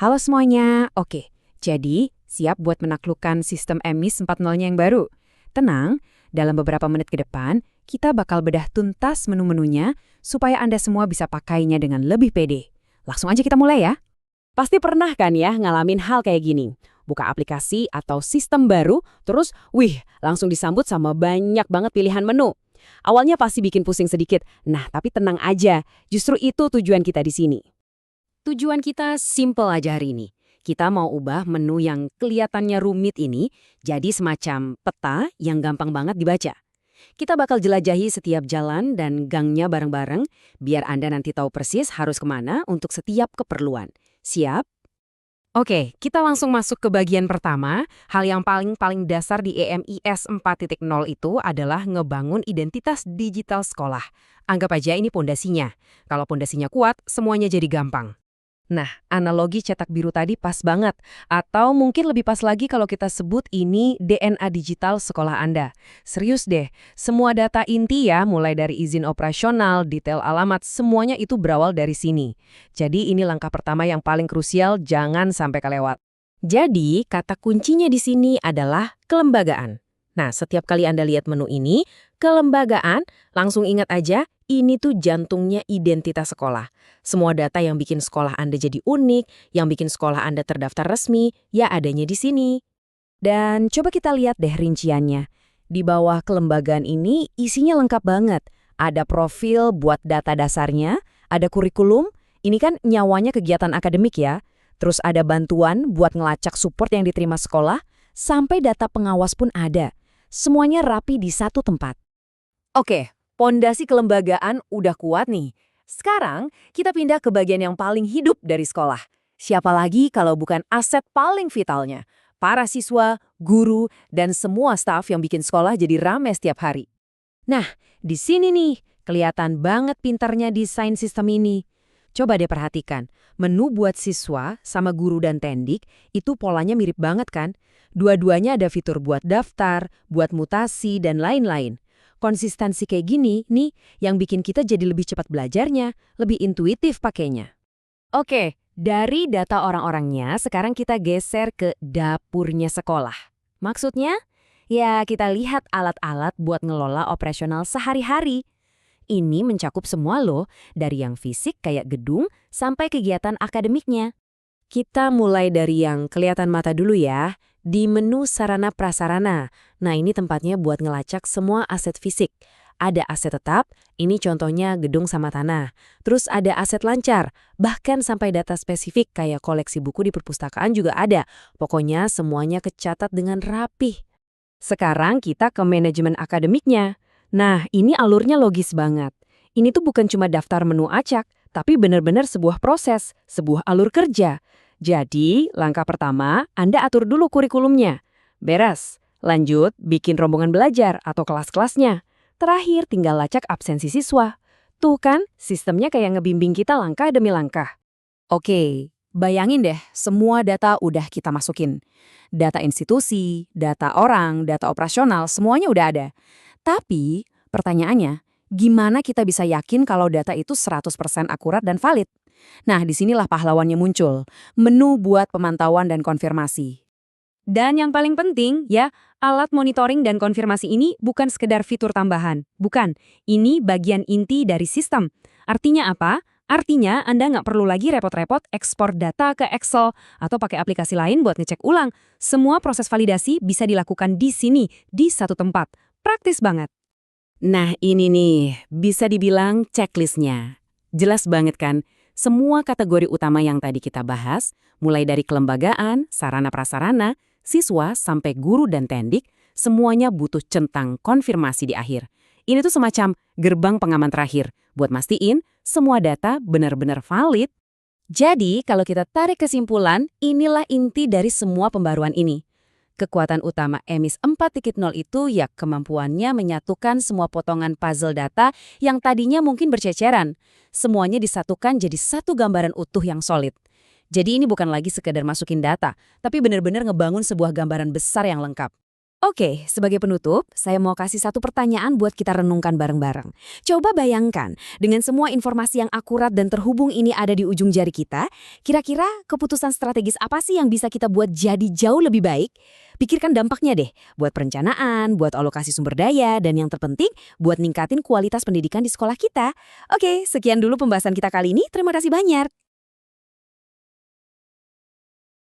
Halo semuanya, oke. Jadi, siap buat menaklukkan sistem EMIS 4.0-nya yang baru? Tenang, dalam beberapa menit ke depan, kita bakal bedah tuntas menu-menunya supaya Anda semua bisa pakainya dengan lebih pede. Langsung aja kita mulai ya. Pasti pernah kan ya ngalamin hal kayak gini? Buka aplikasi atau sistem baru, terus langsung disambut sama banyak banget pilihan menu. Awalnya pasti bikin pusing sedikit. Nah, tapi tenang aja, justru itu tujuan kita di sini. Tujuan kita simple aja hari ini. Kita mau ubah menu yang kelihatannya rumit ini jadi semacam peta yang gampang banget dibaca. Kita bakal jelajahi setiap jalan dan gangnya bareng-bareng, biar Anda nanti tahu persis harus kemana untuk setiap keperluan. Siap? Oke, kita langsung masuk ke bagian pertama. Hal yang paling dasar di EMIS 4.0 itu adalah ngebangun identitas digital sekolah. Anggap aja ini pondasinya. Kalau pondasinya kuat, semuanya jadi gampang. Nah, analogi cetak biru tadi pas banget. Atau mungkin lebih pas lagi kalau kita sebut ini DNA digital sekolah Anda. Serius deh, semua data inti ya, mulai dari izin operasional, detail alamat, semuanya itu berawal dari sini. Jadi ini langkah pertama yang paling krusial, jangan sampai kelewat. Jadi, kata kuncinya di sini adalah kelembagaan. Nah, setiap kali Anda lihat menu ini, kelembagaan, langsung ingat aja, ini tuh jantungnya identitas sekolah. Semua data yang bikin sekolah Anda jadi unik, yang bikin sekolah Anda terdaftar resmi, ya adanya di sini. Dan coba kita lihat deh rinciannya. Di bawah kelembagaan ini isinya lengkap banget. Ada profil buat data dasarnya, ada kurikulum, ini kan nyawanya kegiatan akademik ya. Terus ada bantuan buat ngelacak support yang diterima sekolah, sampai data pengawas pun ada. Semuanya rapi di satu tempat. Oke, pondasi kelembagaan udah kuat nih. Sekarang, kita pindah ke bagian yang paling hidup dari sekolah. Siapa lagi kalau bukan aset paling vitalnya? Para siswa, guru, dan semua staf yang bikin sekolah jadi rame setiap hari. Nah, di sini nih, kelihatan banget pintarnya desain sistem ini. Coba deh perhatikan, menu buat siswa sama guru dan tendik itu polanya mirip banget kan? Dua-duanya ada fitur buat daftar, buat mutasi, dan lain-lain. Konsistensi kayak gini nih yang bikin kita jadi lebih cepat belajarnya, lebih intuitif pakainya. Oke, dari data orang-orangnya sekarang kita geser ke dapurnya sekolah. Maksudnya? Ya, kita lihat alat-alat buat ngelola operasional sehari-hari. Ini mencakup semua loh, dari yang fisik kayak gedung sampai kegiatan akademiknya. Kita mulai dari yang kelihatan mata dulu ya, di menu sarana prasarana. Nah, ini tempatnya buat ngelacak semua aset fisik. Ada aset tetap, ini contohnya gedung sama tanah. Terus ada aset lancar, bahkan sampai data spesifik kayak koleksi buku di perpustakaan juga ada. Pokoknya semuanya kecatat dengan rapih. Sekarang kita ke manajemen akademiknya. Nah, ini alurnya logis banget. Ini tuh bukan cuma daftar menu acak, tapi benar-benar sebuah proses, sebuah alur kerja. Jadi, langkah pertama, Anda atur dulu kurikulumnya. Beres. Lanjut, bikin rombongan belajar atau kelas-kelasnya. Terakhir, tinggal lacak absensi siswa. Tuh kan, sistemnya kayak ngebimbing kita langkah demi langkah. Oke, bayangin deh, semua data udah kita masukin. Data institusi, data orang, data operasional, semuanya udah ada. Tapi, pertanyaannya, gimana kita bisa yakin kalau data itu 100% akurat dan valid? Nah, disinilah pahlawannya muncul. Menu buat pemantauan dan konfirmasi. Dan yang paling penting, ya, alat monitoring dan konfirmasi ini bukan sekedar fitur tambahan. Bukan, ini bagian inti dari sistem. Artinya apa? Artinya Anda nggak perlu lagi repot-repot ekspor data ke Excel atau pakai aplikasi lain buat ngecek ulang. Semua proses validasi bisa dilakukan di sini, di satu tempat. Praktis banget. Nah, ini nih, bisa dibilang checklistnya. Jelas banget kan? Semua kategori utama yang tadi kita bahas, mulai dari kelembagaan, sarana-prasarana, siswa, sampai guru dan tendik, semuanya butuh centang konfirmasi di akhir. Ini tuh semacam gerbang pengaman terakhir, buat mastiin semua data benar-benar valid. Jadi, kalau kita tarik kesimpulan, inilah inti dari semua pembaruan ini. Kekuatan utama EMIS 4.0 itu ya kemampuannya menyatukan semua potongan puzzle data yang tadinya mungkin berceceran. Semuanya disatukan jadi satu gambaran utuh yang solid. Jadi ini bukan lagi sekedar masukin data, tapi benar-benar ngebangun sebuah gambaran besar yang lengkap. Oke, sebagai penutup, saya mau kasih satu pertanyaan buat kita renungkan bareng-bareng. Coba bayangkan, dengan semua informasi yang akurat dan terhubung ini ada di ujung jari kita, kira-kira keputusan strategis apa sih yang bisa kita buat jadi jauh lebih baik? Pikirkan dampaknya deh, buat perencanaan, buat alokasi sumber daya, dan yang terpenting, buat ningkatin kualitas pendidikan di sekolah kita. Oke, sekian dulu pembahasan kita kali ini. Terima kasih banyak.